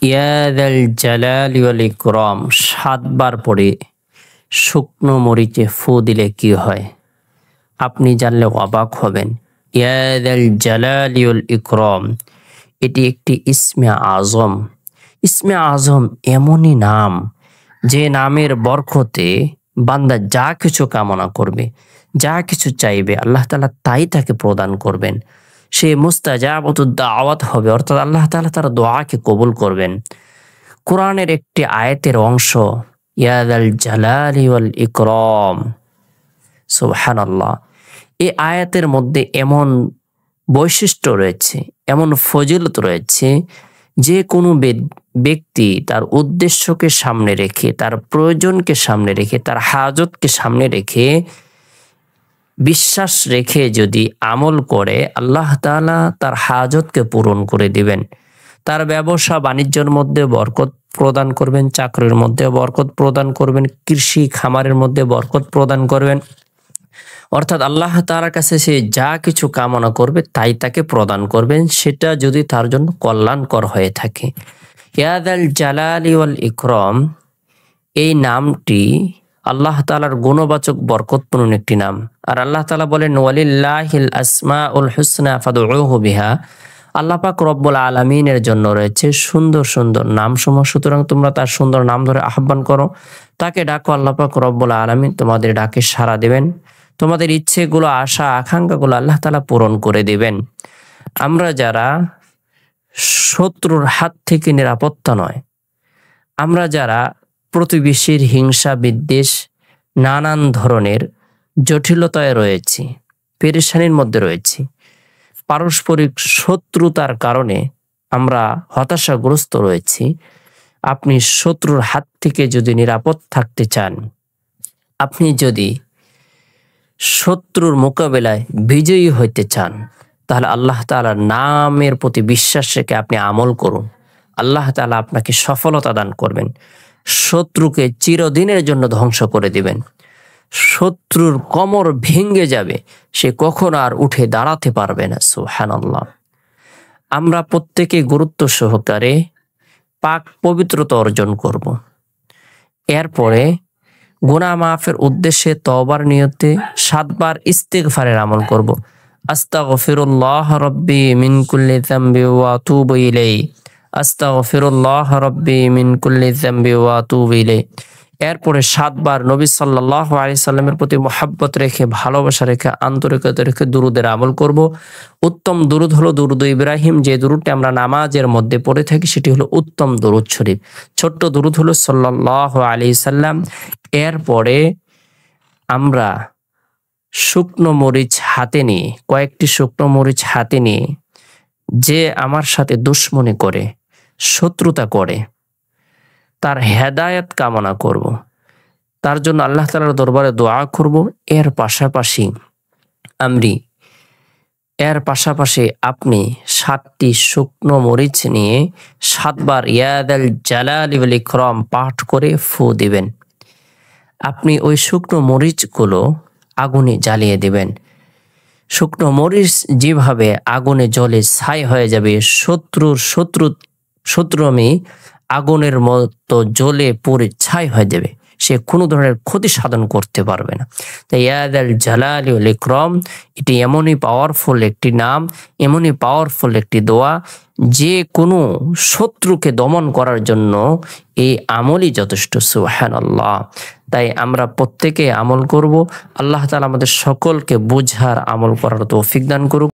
ইয়া যাল জালালি ওয়াল ইকরাম ৭ বার পরে শুকনো মরিচে ফু দিলে কি হয়? আপনি জানলে অবাক হবেন। ইয়া যাল জালালি ওয়াল ইকরাম এটি একটি ইসমে আজম। ইসমে আজম এমনই নাম যে নামের বরকতে বান্দা যা কিছু কামনা করবে, যা কিছু চাইবে আল্লাহ তাআলা তাই তাকে প্রদান করবেন। সে মুস্তাজাবাতুদ দাওয়াত হবে, অর্থাৎ আল্লাহ তাআলা তার দোয়াকে কবুল করবেন। কোরআনের একটি আয়াতের অংশ ইয়া যাল জালালি ওয়াল ইকরাম, সুবহানাল্লাহ। এই আয়াতের মধ্যে এমন বৈশিষ্ট্য রয়েছে, এমন ফজিলত রয়েছে, যে কোনো ব্যক্তি তার উদ্দেশ্যকে সামনে রেখে, তার প্রয়োজনকে সামনে রেখে, তার হাজতকে সামনে রেখে, বিশ্বাস রেখে যদি আমল করে আল্লাহ তাআলা তার হাজতকে পূরণ করে দিবেন। তার ব্যবসা বাণিজ্যের মধ্যে বরকত প্রদান করবেন, চাকরির মধ্যে বরকত প্রদান করবেন, কৃষি খামারের মধ্যে বরকত প্রদান করবেন। অর্থাৎ আল্লাহ তাআলার কাছে সে যা কিছু কামনা করবে তাই তাকে প্রদান করবেন, সেটা যদি তার জন্য কল্যাণকর হয়ে থাকে। ইয়া যাল জালালি ওয়াল ইকরাম এই নামটি আল্লাহ তাআলার গুণবাচক বরকতপূর্ণ একটি নাম। আর আল্লাহ তাআলা বলেন ওয়ালিল্লাহিল আসমাউল হুসনা ফাদউহু বিহা। আল্লাহ পাক রব্বুল আলামিনের জন্য রয়েছে সুন্দর সুন্দর নামসমূহ, সুতরাং তোমরা তার সুন্দর নাম ধরে আহ্বান করো, তাকে ডাকো। আল্লাহ পাক রব্বুল আলামিন তোমাদের ডাকে সাড়া দেবেন, তোমাদের ইচ্ছেগুলো, আশা আকাঙ্ক্ষাগুলো আল্লাহ তাআলা পূরণ করে দিবেন। আমরা যারা শত্রুর হাত থেকে নিরাপত্তা নয়, আমরা যারা প্রতিবেশীর হিংসা বিদ্বেষ নানান ধরনের জটিলতায় রয়েছি, পেরেশানির মধ্যে রয়েছি, পারস্পরিক শত্রুতার কারণে আমরা হতাশাগ্রস্ত রয়েছি, আপনি শত্রুর হাত থেকে যদি নিরাপদ থাকতে চান, আপনি যদি শত্রুর মোকাবেলায় বিজয়ী হইতে চান, তাহলে আল্লাহ তাআলার নামের প্রতি বিশ্বাস রেখে আপনি আমল করুন। আল্লাহ তাআলা আপনাকে সফলতা দান করবেন, শত্রুকে চিরদিনের জন্য ধ্বংস করে দিবেন। শত্রুর কোমর ভেঙে যাবে, সে কখনো আর উঠে দাঁড়াতে পারবে না। সুবহানাল্লাহ। আমরা প্রত্যেকে গুরুত্ব সহকারে পাক পবিত্রতা অর্জন করব। এরপরে গুনাহ মাফের উদ্দেশ্যে তওবার নিয়তে ৭ বার ইস্তিগফারের আমল করব। আস্তাগফিরুল্লাহ রাব্বি মিন কুল্লি যামবি ওয়া আতুবু ইলাইহি, আস্তাগফিরুল্লাহ রাব্বি মিন কুল্লি যামবি ওয়া আতুবু ইলাইহি। এরপরে ৭ বার নবী সাল্লাল্লাহু আলাইহি সাল্লামের প্রতি মহব্বত রেখে, ভালোবাসা রেখে, আন্তরিকতা রেখে দুরুদের আমল করব। উত্তম দুরুদ হলো দুরুদ ইব্রাহিম, যে দুরুদটি আমরা নামাজের মধ্যে পড়ে থাকি সেটি হলো উত্তম দুরুদ শরীফ। ছোট্ট দুরুদ হলো সাল্লাল্লাহু আলাইহি সাল্লাম। এরপরে আমরা শুকনো মরিচ হাতে নিয়ে, কয়েকটি শুকনো মরিচ হাতে নিয়ে, যে আমার সাথে দুশমনি করে, শত্রুতা করে, তার হেদায়েত কামনা করব, তার জন্য আল্লাহ তাআলার দরবারে দোয়া করব। এর পাশাপাশি আপনি ৭টি শুকনো মরিচ নিয়ে ৭ বার ইয়া যাল জালালি ওয়াল ইকরাম পাঠ করে ফু দিবেন। আপনি ওই শুকনো মরিচগুলো আগুনে জ্বালিয়ে দিবেন। শুকনো মরিচ যেভাবে আগুনে জ্বলে ছাই হয়ে যাবে, শত্রুমি আগুনের মতো জ্বলে পুড়ে ছাই হয়ে যাবে, সে কোনো ধরনের ক্ষতি সাধন করতে পারবে না। তাই ইয়া যাল জালালি ওয়াল ইকরাম এটি এমনই পাওয়ারফুল একটি নাম, এমনই পাওয়ারফুল একটি দোয়া, যে কোনো শত্রুকে দমন করার জন্য এই আমলই যথেষ্ট। সুবহানাল্লাহ। তাই আমরা প্রত্যেকে আমল করব। আল্লাহ তাআলা আমাদের সকলকে বুঝার আমল করার তৌফিক দান করুক।